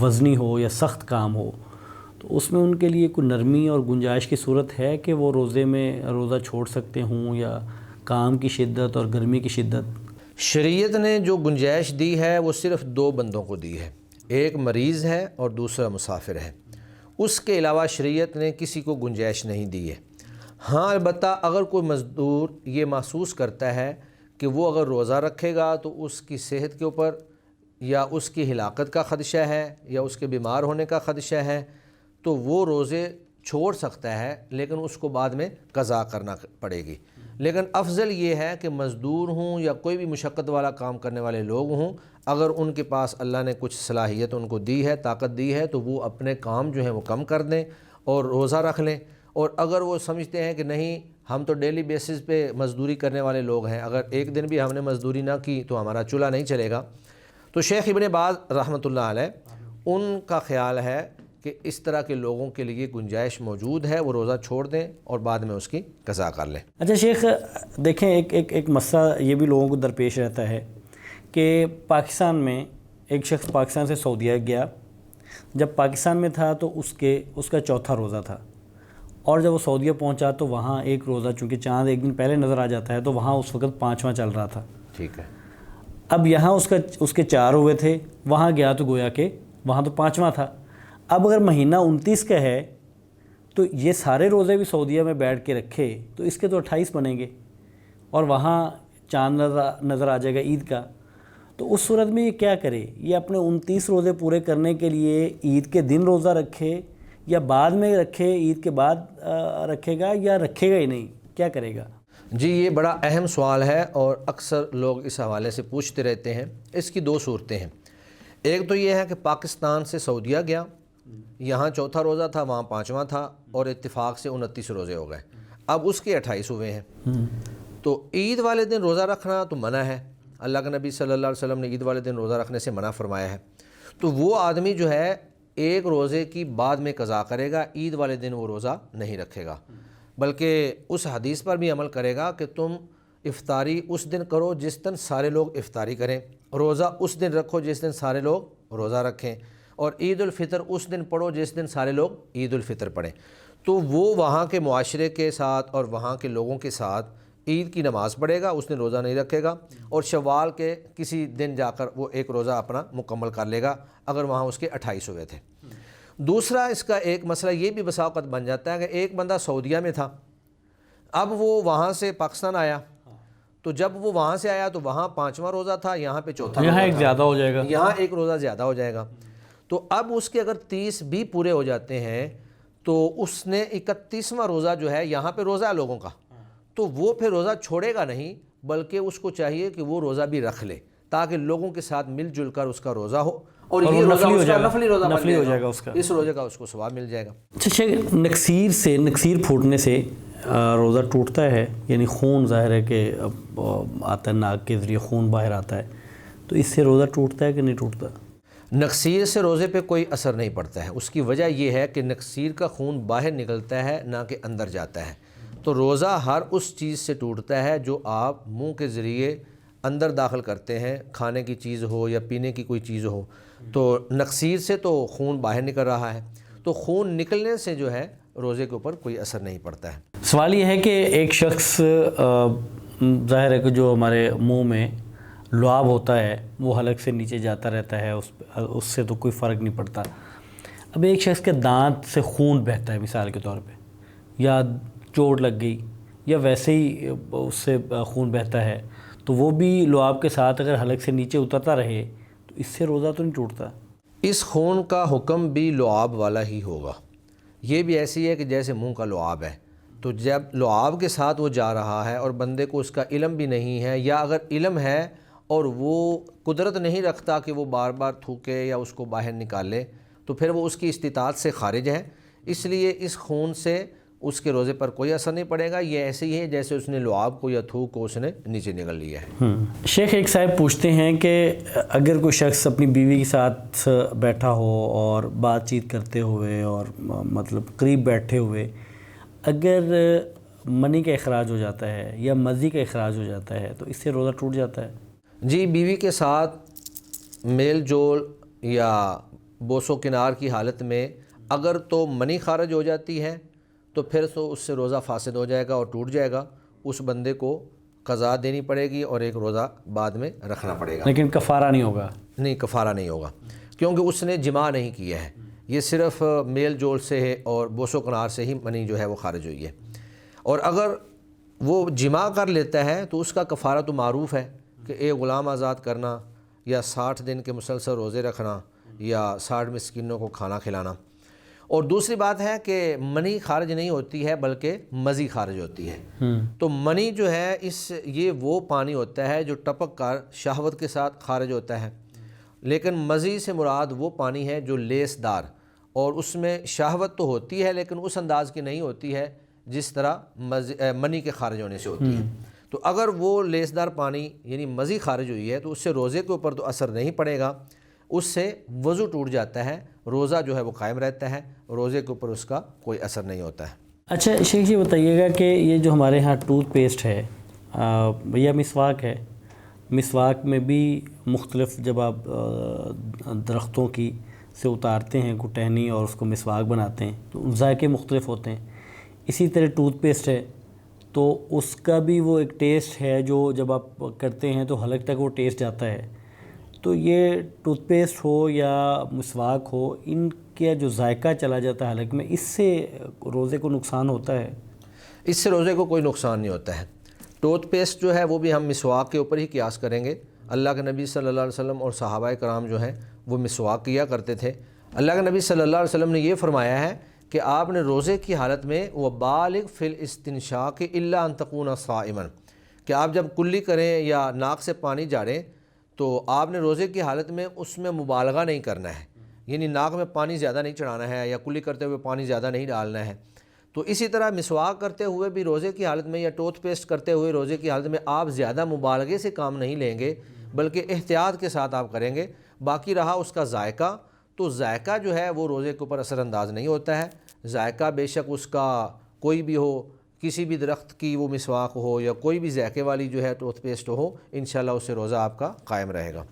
وزنی ہو یا سخت کام ہو، تو اس میں ان کے لیے کوئی نرمی اور گنجائش کی صورت ہے کہ وہ روزے میں روزہ چھوڑ سکتے ہوں، یا کام کی شدت اور گرمی کی شدت؟ شریعت نے جو گنجائش دی ہے وہ صرف دو بندوں کو دی ہے، ایک مریض ہے اور دوسرا مسافر ہے۔ اس کے علاوہ شریعت نے کسی کو گنجائش نہیں دی ہے۔ ہاں، البتہ اگر کوئی مزدور یہ محسوس کرتا ہے کہ وہ اگر روزہ رکھے گا تو اس کی صحت کے اوپر یا اس کی ہلاکت کا خدشہ ہے یا اس کے بیمار ہونے کا خدشہ ہے، تو وہ روزے چھوڑ سکتا ہے، لیکن اس کو بعد میں قضا کرنا پڑے گی۔ لیکن افضل یہ ہے کہ مزدور ہوں یا کوئی بھی مشقت والا کام کرنے والے لوگ ہوں، اگر ان کے پاس اللہ نے کچھ صلاحیت ان کو دی ہے، طاقت دی ہے، تو وہ اپنے کام جو ہیں وہ کم کر دیں اور روزہ رکھ لیں۔ اور اگر وہ سمجھتے ہیں کہ نہیں ہم تو ڈیلی بیسس پہ مزدوری کرنے والے لوگ ہیں، اگر ایک دن بھی ہم نے مزدوری نہ کی تو ہمارا چولہا نہیں چلے گا، تو شیخ ابن باز رحمۃ اللہ علیہ ان کا خیال ہے کہ اس طرح کے لوگوں کے لیے گنجائش موجود ہے، وہ روزہ چھوڑ دیں اور بعد میں اس کی قضا کر لیں۔ اچھا شیخ، دیکھیں ایک مسئلہ یہ بھی لوگوں کو درپیش رہتا ہے کہ پاکستان میں ایک شخص پاکستان سے سعودیہ گیا، جب پاکستان میں تھا تو اس کا چوتھا روزہ تھا، اور جب وہ سعودیہ پہنچا تو وہاں ایک روزہ، چونکہ چاند ایک دن پہلے نظر آ جاتا ہے، تو وہاں اس وقت 5واں چل رہا تھا۔ ٹھیک ہے۔ اب یہاں اس کے 4 ہوئے تھے، وہاں گیا تو گویا کہ وہاں تو 5واں تھا۔ اب اگر مہینہ 29 کا ہے تو یہ سارے روزے بھی سعودیہ میں بیٹھ کے رکھے تو اس کے تو 28 بنیں گے، اور وہاں چاند نظر آ جائے گا عید کا، تو اس صورت میں یہ کیا کرے؟ یہ اپنے 29 روزے پورے کرنے کے لیے عید کے دن روزہ رکھے، یا بعد میں رکھے، عید کے بعد رکھے گا، یا رکھے گا ہی نہیں؟ کیا کرے گا؟ جی، یہ بڑا اہم سوال ہے اور اکثر لوگ اس حوالے سے پوچھتے رہتے ہیں۔ اس کی 2 صورتیں ہیں۔ ایک تو یہ ہے کہ پاکستان سے سعودیہ گیا، یہاں چوتھا روزہ تھا، وہاں 5واں تھا، اور اتفاق سے 29 روزے ہو گئے، اب اس کے 28 ہوئے ہیں۔ تو عید والے دن روزہ رکھنا تو منع ہے، اللہ کے نبی صلی اللہ علیہ وسلم نے عید والے دن روزہ رکھنے سے منع فرمایا ہے۔ تو وہ آدمی جو ہے ایک روزے کی بعد میں قضا کرے گا، عید والے دن وہ روزہ نہیں رکھے گا، بلکہ اس حدیث پر بھی عمل کرے گا کہ تم افطاری اس دن کرو جس دن سارے لوگ افطاری کریں، روزہ اس دن رکھو جس دن سارے لوگ روزہ رکھیں، اور عید الفطر اس دن پڑھو جس دن سارے لوگ عید الفطر پڑھیں۔ تو وہ وہاں کے معاشرے کے ساتھ اور وہاں کے لوگوں کے ساتھ عید کی نماز پڑھے گا، اس دن روزہ نہیں رکھے گا، اور شوال کے کسی دن جا کر وہ ایک روزہ اپنا مکمل کر لے گا اگر وہاں اس کے 28 ہوئے تھے۔ دوسرا اس کا ایک مسئلہ یہ بھی بسا اوقات بن جاتا ہے کہ ایک بندہ سعودیہ میں تھا، اب وہ وہاں سے پاکستان آیا، تو جب وہ وہاں سے آیا تو وہاں 5واں روزہ تھا، یہاں پہ چوتھا روزہ یہاں تھا، ایک زیادہ ہو جائے گا، یہاں ایک روزہ زیادہ ہو جائے گا۔ تو اب اس کے اگر 30 بھی پورے ہو جاتے ہیں تو اس نے 31واں روزہ جو ہے، یہاں پہ روزہ ہے لوگوں کا، تو وہ پھر روزہ چھوڑے گا نہیں، بلکہ اس کو چاہیے کہ وہ روزہ بھی رکھ لے تاکہ لوگوں کے ساتھ مل جل کر اس کا روزہ ہو، اور یہ روزہ اس کا نفلی روزہ بن جائے گا، اس روزے کا اس کو ثواب مل جائے گا۔ اچھا شیخ، نکسیر پھوٹنے سے روزہ ٹوٹتا ہے، یعنی خون ظاہر ہے کہ آتا ہے، ناک کے ذریعے خون باہر آتا ہے، تو اس سے روزہ ٹوٹتا ہے کہ نہیں ٹوٹتا؟ نکسیر سے روزے پہ کوئی اثر نہیں پڑتا ہے، اس کی وجہ یہ ہے کہ نکسیر کا خون باہر نکلتا ہے نہ کہ اندر جاتا ہے، تو روزہ ہر اس چیز سے ٹوٹتا ہے جو آپ منہ کے ذریعے اندر داخل کرتے ہیں، کھانے کی چیز ہو یا پینے کی کوئی چیز ہو، تو نکسیر سے تو خون باہر نکل رہا ہے، تو خون نکلنے سے جو ہے روزے کے اوپر کوئی اثر نہیں پڑتا ہے۔ سوال یہ ہے کہ ایک شخص ظاہر ہے کہ جو ہمارے منہ میں لعاب ہوتا ہے وہ حلق سے نیچے جاتا رہتا ہے، اس سے تو کوئی فرق نہیں پڑتا۔ اب ایک شخص کے دانت سے خون بہتا ہے مثال کے طور پہ، یا چوٹ لگ گئی یا ویسے ہی اس سے خون بہتا ہے، تو وہ بھی لعاب کے ساتھ اگر حلق سے نیچے اترتا رہے تو اس سے روزہ تو نہیں ٹوٹتا؟ اس خون کا حکم بھی لعاب والا ہی ہوگا، یہ بھی ایسی ہے کہ جیسے منہ کا لعاب ہے، تو جب لعاب کے ساتھ وہ جا رہا ہے اور بندے کو اس کا علم بھی نہیں ہے، یا اگر علم ہے اور وہ قدرت نہیں رکھتا کہ وہ بار بار تھوکے یا اس کو باہر نکالے، تو پھر وہ اس کی استطاعت سے خارج ہے، اس لیے اس خون سے اس کے روزے پر کوئی اثر نہیں پڑے گا، یہ ایسے ہی ہے جیسے اس نے لعاب کو یا تھوک کو اس نے نیچے نگل لیا ہے۔ شیخ، ایک صاحب پوچھتے ہیں کہ اگر کوئی شخص اپنی بیوی کے ساتھ بیٹھا ہو اور بات چیت کرتے ہوئے اور مطلب قریب بیٹھے ہوئے اگر منی کا اخراج ہو جاتا ہے یا مزی کا اخراج ہو جاتا ہے تو اس سے روزہ ٹوٹ جاتا ہے؟ جی، بیوی کے ساتھ میل جول یا بوس و کنار کی حالت میں اگر تو منی خارج ہو جاتی ہے تو پھر تو اس سے روزہ فاسد ہو جائے گا اور ٹوٹ جائے گا، اس بندے کو قضا دینی پڑے گی اور ایک روزہ بعد میں رکھنا پڑے گا، لیکن کفارہ نہیں ہوگا؟ نہیں، کفارہ نہیں ہوگا، کیونکہ اس نے جماع نہیں کیا ہے، یہ صرف میل جول سے ہے اور بوس و کنار سے ہی منی جو ہے وہ خارج ہوئی ہے، اور اگر وہ جماع کر لیتا ہے تو اس کا کفارہ تو معروف ہے کہ ایک غلام آزاد کرنا یا 60 دن کے مسلسل روزے رکھنا یا 60 مسکینوں کو کھانا کھلانا۔ اور دوسری بات ہے کہ منی خارج نہیں ہوتی ہے بلکہ مزی خارج ہوتی ہے، تو منی جو ہے یہ وہ پانی ہوتا ہے جو ٹپک کر شہوت کے ساتھ خارج ہوتا ہے، لیکن مزی سے مراد وہ پانی ہے جو لیس دار، اور اس میں شہوت تو ہوتی ہے لیکن اس انداز کی نہیں ہوتی ہے جس طرح منی کے خارج ہونے سے ہوتی ہے، تو اگر وہ لیس دار پانی یعنی مزی خارج ہوئی ہے تو اس سے روزے کے اوپر تو اثر نہیں پڑے گا، اس سے وضو ٹوٹ جاتا ہے، روزہ جو ہے وہ قائم رہتا ہے، روزے کے اوپر اس کا کوئی اثر نہیں ہوتا ہے۔ اچھا شیخ جی بتائیے گا کہ یہ جو ہمارے ہاں ٹوتھ پیسٹ ہے یا مسواک ہے، مسواک میں بھی مختلف جب آپ درختوں کی سے اتارتے ہیں کو ٹہنی اور اس کو مسواک بناتے ہیں تو ذائقے مختلف ہوتے ہیں، اسی طرح ٹوتھ پیسٹ ہے تو اس کا بھی وہ ایک ٹیسٹ ہے جو جب آپ کرتے ہیں تو حلق تک وہ ٹیسٹ جاتا ہے، تو یہ ٹوتھ پیسٹ ہو یا مسواک ہو ان کا جو ذائقہ چلا جاتا ہے حلق میں، اس سے روزے کو نقصان ہوتا ہے؟ اس سے روزے کو کوئی نقصان نہیں ہوتا ہے۔ ٹوتھ پیسٹ جو ہے وہ بھی ہم مسواک کے اوپر ہی قیاس کریں گے، اللہ کے نبی صلی اللہ علیہ وسلم اور صحابہ کرام جو ہیں وہ مسواک کیا کرتے تھے، اللہ کے نبی صلی اللہ علیہ وسلم نے یہ فرمایا ہے کہ آپ نے روزے کی حالت میں وَبَالِغْ فِي الْإِسْتِنْشَاقِ إِلَّا أَن تَكُونَ صَائِمًا، کہ آپ جب کلی کریں یا ناک سے پانی جاڑیں تو آپ نے روزے کی حالت میں اس میں مبالغہ نہیں کرنا ہے، یعنی ناک میں پانی زیادہ نہیں چڑھانا ہے یا کلی کرتے ہوئے پانی زیادہ نہیں ڈالنا ہے، تو اسی طرح مسواک کرتے ہوئے بھی روزے کی حالت میں یا ٹوتھ پیسٹ کرتے ہوئے روزے کی حالت میں آپ زیادہ مبالغے سے کام نہیں لیں گے بلکہ احتیاط کے ساتھ آپ کریں گے، باقی رہا اس کا ذائقہ تو ذائقہ جو ہے وہ روزے کے اوپر اثر انداز نہیں ہوتا ہے. ذائقہ بے شک اس کا کوئی بھی ہو، کسی بھی درخت کی وہ مسواک ہو یا کوئی بھی ذائقے والی جو ہے ٹوتھ پیسٹ ہو، انشاءاللہ اس سے روزہ آپ کا قائم رہے گا.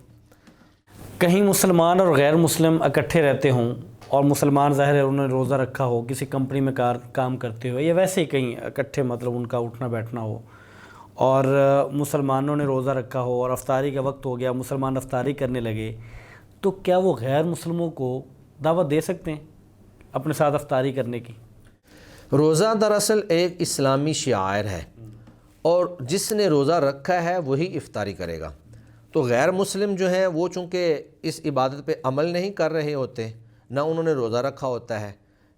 کہیں مسلمان اور غیر مسلم اکٹھے رہتے ہوں اور مسلمان ظاہر ہے انہوں نے روزہ رکھا ہو کسی کمپنی میں کام کرتے ہوئے یا ویسے ہی کہیں اکٹھے مطلب ان کا اٹھنا بیٹھنا ہو، اور مسلمانوں نے روزہ رکھا ہو اور افطاری کا وقت ہو گیا، مسلمان افطاری کرنے لگے، تو کیا وہ غیر مسلموں کو دعوت دے سکتے ہیں اپنے ساتھ افطاری کرنے کی؟ روزہ دراصل ایک اسلامی شعائر ہے اور جس نے روزہ رکھا ہے وہی افطاری کرے گا. تو غیر مسلم جو ہیں وہ چونکہ اس عبادت پہ عمل نہیں کر رہے ہوتے، نہ انہوں نے روزہ رکھا ہوتا ہے،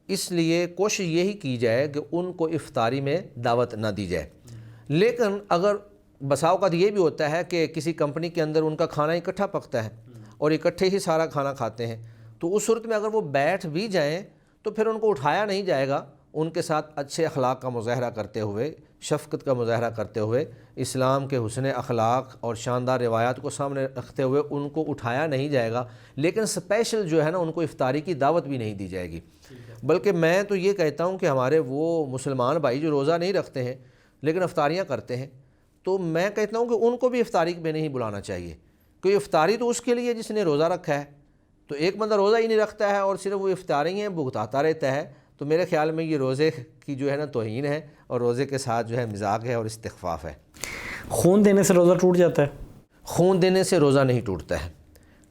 اس لیے کوشش یہی کی جائے کہ ان کو افطاری میں دعوت نہ دی جائے. لیکن اگر بسا اوقات یہ بھی ہوتا ہے کہ کسی کمپنی کے اندر ان کا کھانا اکٹھا پکتا ہے اور اکٹھے ہی سارا کھانا کھاتے ہیں، تو اس صورت میں اگر وہ بیٹھ بھی جائیں تو پھر ان کو اٹھایا نہیں جائے گا. ان کے ساتھ اچھے اخلاق کا مظاہرہ کرتے ہوئے، شفقت کا مظاہرہ کرتے ہوئے، اسلام کے حسن اخلاق اور شاندار روایات کو سامنے رکھتے ہوئے ان کو اٹھایا نہیں جائے گا. لیکن سپیشل جو ہے نا ان کو افطاری کی دعوت بھی نہیں دی جائے گی. بلکہ میں تو یہ کہتا ہوں کہ ہمارے وہ مسلمان بھائی جو روزہ نہیں رکھتے ہیں لیکن افطاریاں کرتے ہیں، تو میں کہتا ہوں کہ ان کو بھی افطاری میں نہیں بلانا چاہیے، کیونکہ افطاری تو اس کے لیے جس نے روزہ رکھا ہے. تو ایک بندہ روزہ ہی نہیں رکھتا ہے اور صرف وہ افطاریاں بھگتاتا رہتا ہے، تو میرے خیال میں یہ روزے کی جو ہے نا توہین ہے اور روزے کے ساتھ جو ہے مذاق ہے اور استخفاف ہے. خون دینے سے روزہ ٹوٹ جاتا ہے؟ خون دینے سے روزہ نہیں ٹوٹتا ہے،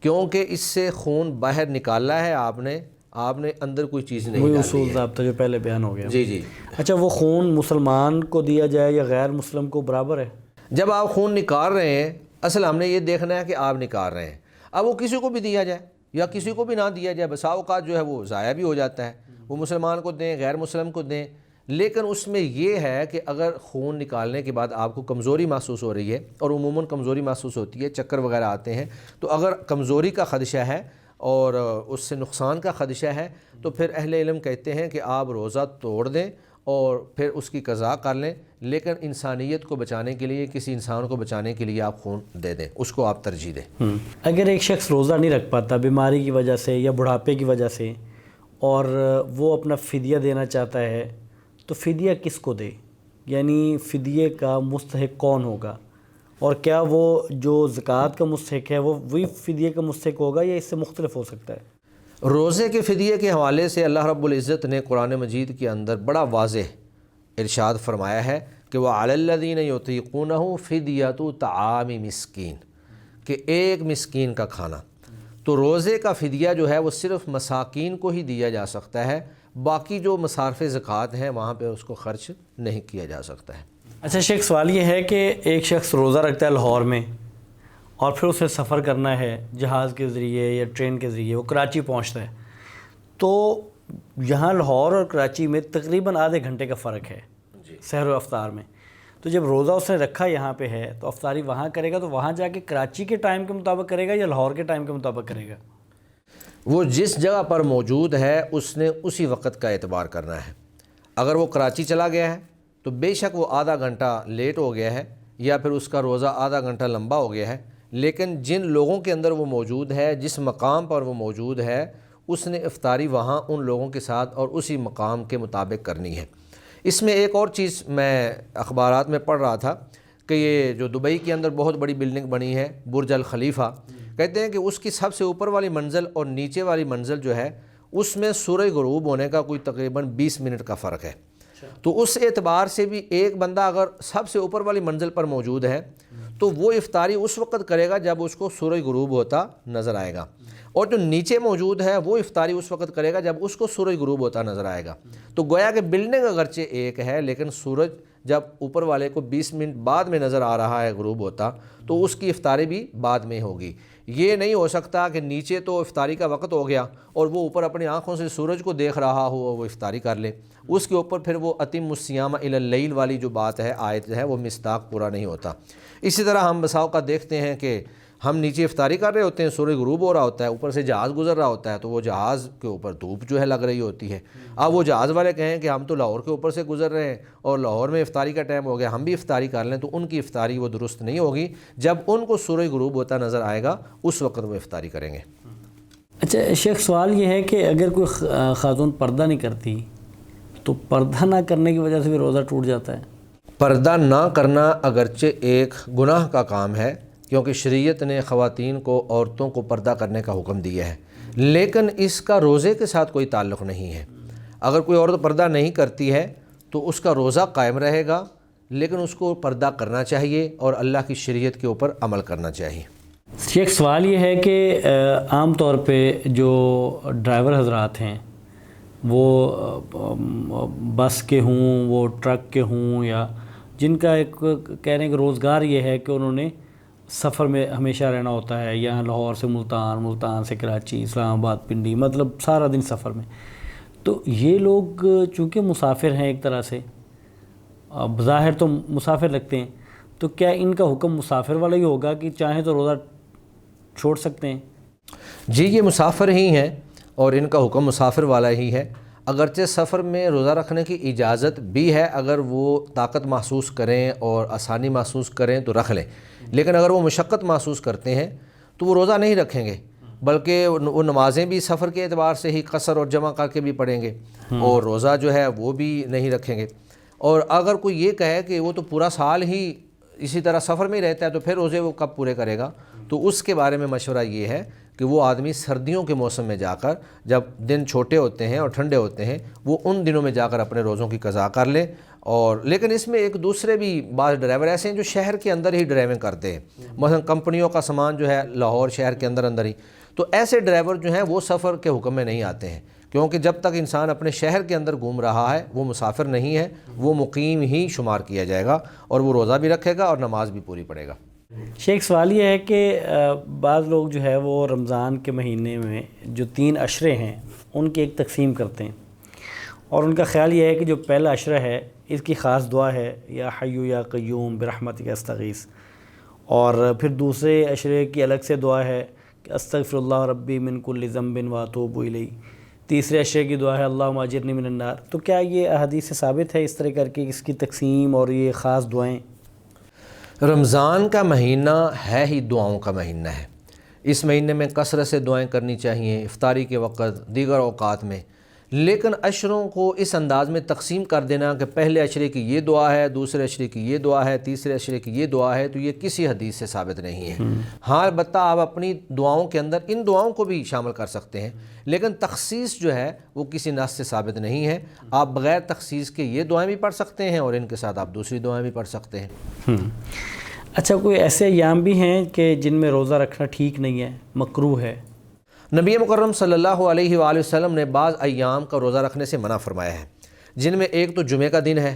کیونکہ اس سے خون باہر نکالا ہے آپ نے اندر کوئی چیز نہیں ڈالی ہے. وہی اصول ضابطہ جو پہلے بیان ہو گیا. جی. اچھا، وہ خون مسلمان کو دیا جائے یا غیر مسلم کو برابر ہے؟ جب آپ خون نکال رہے ہیں، اصل ہم نے یہ دیکھنا ہے کہ آپ نکال رہے ہیں. اب وہ کسی کو بھی دیا جائے یا کسی کو بھی نہ دیا جائے، بسا اوقات جو ہے وہ ضائع بھی ہو جاتا ہے. وہ مسلمان کو دیں، غیر مسلم کو دیں، لیکن اس میں یہ ہے کہ اگر خون نکالنے کے بعد آپ کو کمزوری محسوس ہو رہی ہے، اور عموماً کمزوری محسوس ہوتی ہے، چکر وغیرہ آتے ہیں، تو اگر کمزوری کا خدشہ ہے اور اس سے نقصان کا خدشہ ہے تو پھر اہل علم کہتے ہیں کہ آپ روزہ توڑ دیں اور پھر اس کی قضا کر لیں. لیکن انسانیت کو بچانے کے لیے، کسی انسان کو بچانے کے لیے آپ خون دے دیں، اس کو آپ ترجیح دیں. اگر ایک شخص روزہ نہیں رکھ پاتا بیماری کی وجہ سے یا بڑھاپے کی وجہ سے اور وہ اپنا فدیہ دینا چاہتا ہے، تو فدیہ کس کو دے؟ یعنی فدیے کا مستحق کون ہوگا؟ اور کیا وہ جو زکوٰۃ کا مستحق ہے وہ وہی فدیے کا مستحق ہوگا یا اس سے مختلف ہو سکتا ہے؟ روزے کے فدیے کے حوالے سے اللہ رب العزت نے قرآن مجید کے اندر بڑا واضح ارشاد فرمایا ہے کہ وَعَلَى الَّذِينَ يُطِيقُونَهُ فِدْيَةُ طَعَامِ مسکین، کہ ایک مسکین کا کھانا. تو روزے کا فدیہ جو ہے وہ صرف مساکین کو ہی دیا جا سکتا ہے، باقی جو مصارف زکوٰۃ ہیں وہاں پہ اس کو خرچ نہیں کیا جا سکتا ہے. اچھا شیخ، سوال یہ ہے کہ ایک شخص روزہ رکھتا ہے لاہور میں اور پھر اسے سفر کرنا ہے جہاز کے ذریعے یا ٹرین کے ذریعے، وہ کراچی پہنچتا ہے، تو یہاں لاہور اور کراچی میں تقریباً آدھے گھنٹے کا فرق ہے سحر و افطار میں. تو جب روزہ اس نے رکھا یہاں پہ ہے تو افطاری وہاں کرے گا، تو وہاں جا کے کراچی کے ٹائم کے مطابق کرے گا یا لاہور کے ٹائم کے مطابق کرے گا؟ وہ جس جگہ پر موجود ہے اس نے اسی وقت کا اعتبار کرنا ہے. اگر وہ کراچی چلا گیا ہے تو بے شک وہ آدھا گھنٹہ لیٹ ہو گیا ہے یا پھر اس کا روزہ آدھا گھنٹہ لمبا ہو گیا ہے، لیکن جن لوگوں کے اندر وہ موجود ہے، جس مقام پر وہ موجود ہے، اس نے افطاری وہاں ان لوگوں کے ساتھ اور اسی مقام کے مطابق کرنی ہے. اس میں ایک اور چیز میں اخبارات میں پڑھ رہا تھا کہ یہ جو دبئی کے اندر بہت بڑی بلڈنگ بنی ہے برج الخلیفہ، کہتے ہیں کہ اس کی سب سے اوپر والی منزل اور نیچے والی منزل جو ہے اس میں سورج غروب ہونے کا کوئی تقریباً 20 منٹ کا فرق ہے. تو اس اعتبار سے بھی ایک بندہ اگر سب سے اوپر والی منزل پر موجود ہے تو وہ افطاری اس وقت کرے گا جب اس کو سورج غروب ہوتا نظر آئے گا، اور جو نیچے موجود ہے وہ افطاری اس وقت کرے گا جب اس کو سورج غروب ہوتا نظر آئے گا. تو گویا کہ بلڈنگ اگرچہ ایک ہے لیکن سورج جب اوپر والے کو 20 منٹ بعد میں نظر آ رہا ہے غروب ہوتا، تو اس کی افطاری بھی بعد میں ہوگی. یہ نہیں ہو سکتا کہ نیچے تو افطاری کا وقت ہو گیا اور وہ اوپر اپنی آنکھوں سے سورج کو دیکھ رہا ہو اور وہ افطاری کر لے. اس کے اوپر پھر وہ اتم الصیام الی اللیل والی جو بات ہے، آیت ہے، وہ مصداق پورا نہیں ہوتا. اسی طرح ہم بسا اوقات دیکھتے ہیں کہ ہم نیچے افطاری کر رہے ہوتے ہیں، سورج غروب ہو رہا ہوتا ہے، اوپر سے جہاز گزر رہا ہوتا ہے، تو وہ جہاز کے اوپر دھوپ جو ہے لگ رہی ہوتی ہے. اب وہ جہاز والے کہیں کہ ہم تو لاہور کے اوپر سے گزر رہے ہیں اور لاہور میں افطاری کا ٹائم ہو گیا، ہم بھی افطاری کر لیں، تو ان کی افطاری وہ درست نہیں ہوگی. جب ان کو سورج غروب ہوتا نظر آئے گا اس وقت وہ افطاری کریں گے. اچھا شیخ، سوال یہ ہے کہ اگر کوئی خاتون پردہ نہیں کرتی تو پردہ نہ کرنے کی وجہ سے بھی روزہ ٹوٹ جاتا ہے؟ پردہ نہ کرنا اگرچہ ایک گناہ کا کام ہے، کیونکہ شریعت نے خواتین کو، عورتوں کو پردہ کرنے کا حکم دیا ہے، لیکن اس کا روزے کے ساتھ کوئی تعلق نہیں ہے۔ اگر کوئی عورت پردہ نہیں کرتی ہے تو اس کا روزہ قائم رہے گا، لیکن اس کو پردہ کرنا چاہیے اور اللہ کی شریعت کے اوپر عمل کرنا چاہیے۔ شیخ سوال یہ ہے کہ عام طور پہ جو ڈرائیور حضرات ہیں وہ بس کے ہوں، وہ ٹرک کے ہوں، یا جن کا ایک کہنے کا روزگار یہ ہے کہ انہوں نے سفر میں ہمیشہ رہنا ہوتا ہے، یہاں لاہور سے ملتان، ملتان سے کراچی، اسلام آباد، پنڈی، مطلب سارا دن سفر میں، تو یہ لوگ چونکہ مسافر ہیں ایک طرح سے، بظاہر تو مسافر لگتے ہیں، تو کیا ان کا حکم مسافر والا ہی ہوگا کہ چاہیں تو روزہ چھوڑ سکتے ہیں؟ جی یہ مسافر ہی ہیں اور ان کا حکم مسافر والا ہی ہے۔ اگرچہ سفر میں روزہ رکھنے کی اجازت بھی ہے، اگر وہ طاقت محسوس کریں اور آسانی محسوس کریں تو رکھ لیں، لیکن اگر وہ مشقت محسوس کرتے ہیں تو وہ روزہ نہیں رکھیں گے، بلکہ وہ نمازیں بھی سفر کے اعتبار سے ہی قصر اور جمع کر کے بھی پڑھیں گے، اور روزہ جو ہے وہ بھی نہیں رکھیں گے۔ اور اگر کوئی یہ کہے کہ وہ تو پورا سال ہی اسی طرح سفر میں ہی رہتا ہے تو پھر روزے وہ کب پورے کرے گا، تو اس کے بارے میں مشورہ یہ ہے کہ وہ آدمی سردیوں کے موسم میں جا کر، جب دن چھوٹے ہوتے ہیں اور ٹھنڈے ہوتے ہیں، وہ ان دنوں میں جا کر اپنے روزوں کی قضا کر لے۔ اور لیکن اس میں ایک دوسرے بھی بعض ڈرائیور ایسے ہیں جو شہر کے اندر ہی ڈرائیونگ کرتے ہیں، مثلا کمپنیوں کا سامان جو ہے لاہور شہر کے اندر ہی، تو ایسے ڈرائیور جو ہیں وہ سفر کے حکم میں نہیں آتے ہیں، کیونکہ جب تک انسان اپنے شہر کے اندر گھوم رہا ہے وہ مسافر نہیں ہے، وہ مقیم ہی شمار کیا جائے گا اور وہ روزہ بھی رکھے گا اور نماز بھی پوری پڑھے گا۔ شیخ سوال یہ ہے کہ بعض لوگ جو ہے وہ رمضان کے مہینے میں جو 3 عشرے ہیں ان کی ایک تقسیم کرتے ہیں، اور ان کا خیال یہ ہے کہ جو پہلا عشرہ ہے اس کی خاص دعا ہے یا حی یا قیوم برحمتک استغیث، اور پھر دوسرے عشرے کی الگ سے دعا ہے کہ استغفر اللہ ربی من کل ذنب واتوب الیہ، تیسرے عشرے کی دعا ہے اللہم اجرنی من النار۔ تو کیا یہ احادیث سے ثابت ہے اس طرح کر کے اس کی تقسیم اور یہ خاص دعائیں؟ رمضان کا مہینہ ہے ہی دعاؤں کا مہینہ ہے، اس مہینے میں کثرت سے دعائیں کرنی چاہیے، افطاری کے وقت، دیگر اوقات میں، لیکن عشروں کو اس انداز میں تقسیم کر دینا کہ پہلے عشرے کی یہ دعا ہے، دوسرے عشرے کی یہ دعا ہے، تیسرے عشرے کی یہ دعا ہے، تو یہ کسی حدیث سے ثابت نہیں ہے۔ ہاں البتہ آپ اپنی دعاؤں کے اندر ان دعاؤں کو بھی شامل کر سکتے ہیں، لیکن تخصیص جو ہے وہ کسی نص سے ثابت نہیں ہے۔ آپ بغیر تخصیص کے یہ دعائیں بھی پڑھ سکتے ہیں اور ان کے ساتھ آپ دوسری دعائیں بھی پڑھ سکتے ہیں۔ اچھا کوئی ایسے ایام بھی ہیں کہ جن میں روزہ رکھنا ٹھیک نہیں ہے، مکروہ ہے؟ نبی مکرم صلی اللہ علیہ وآلہ وسلم نے بعض ایام کا روزہ رکھنے سے منع فرمایا ہے، جن میں ایک تو جمعہ کا دن ہے۔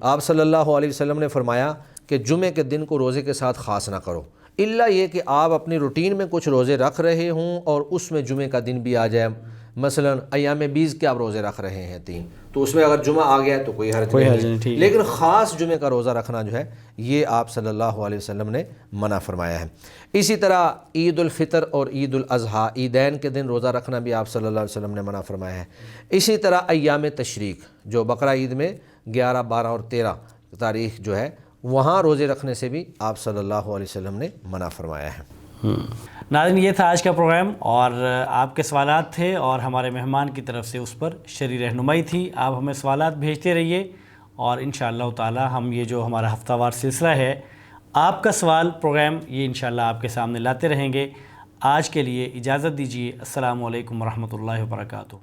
آپ صلی اللہ علیہ وسلم نے فرمایا کہ جمعے کے دن کو روزے کے ساتھ خاص نہ کرو، الا یہ کہ آپ اپنی روٹین میں کچھ روزے رکھ رہے ہوں اور اس میں جمعے کا دن بھی آ جائے، مثلا ایام بیز کے آپ روزے رکھ رہے ہیں 3، تو اس میں اگر جمعہ آ گیا تو کوئی حرج نہیں، لیکن خاص جمعے کا روزہ رکھنا جو ہے یہ آپ صلی اللہ علیہ وسلم نے منع فرمایا ہے۔ اسی طرح عید الفطر اور عید الاضحیٰ، عیدین کے دن روزہ رکھنا بھی آپ صلی اللہ علیہ وسلم نے منع فرمایا ہے۔ اسی طرح ایام تشریق جو بقرہ عید میں 11، 12 اور 13 تاریخ جو ہے وہاں روزے رکھنے سے بھی آپ صلی اللہ علیہ وسلم نے منع فرمایا ہے۔ ناظرین یہ تھا آج کا پروگرام، اور آپ کے سوالات تھے اور ہمارے مہمان کی طرف سے اس پر شرعی رہنمائی تھی۔ آپ ہمیں سوالات بھیجتے رہیے، اور انشاءاللہ تعالی ہم یہ جو ہمارا ہفتہ وار سلسلہ ہے آپ کا سوال پروگرام یہ انشاءاللہ آپ کے سامنے لاتے رہیں گے۔ آج کے لیے اجازت دیجیے، السلام علیکم ورحمۃ اللہ وبرکاتہ۔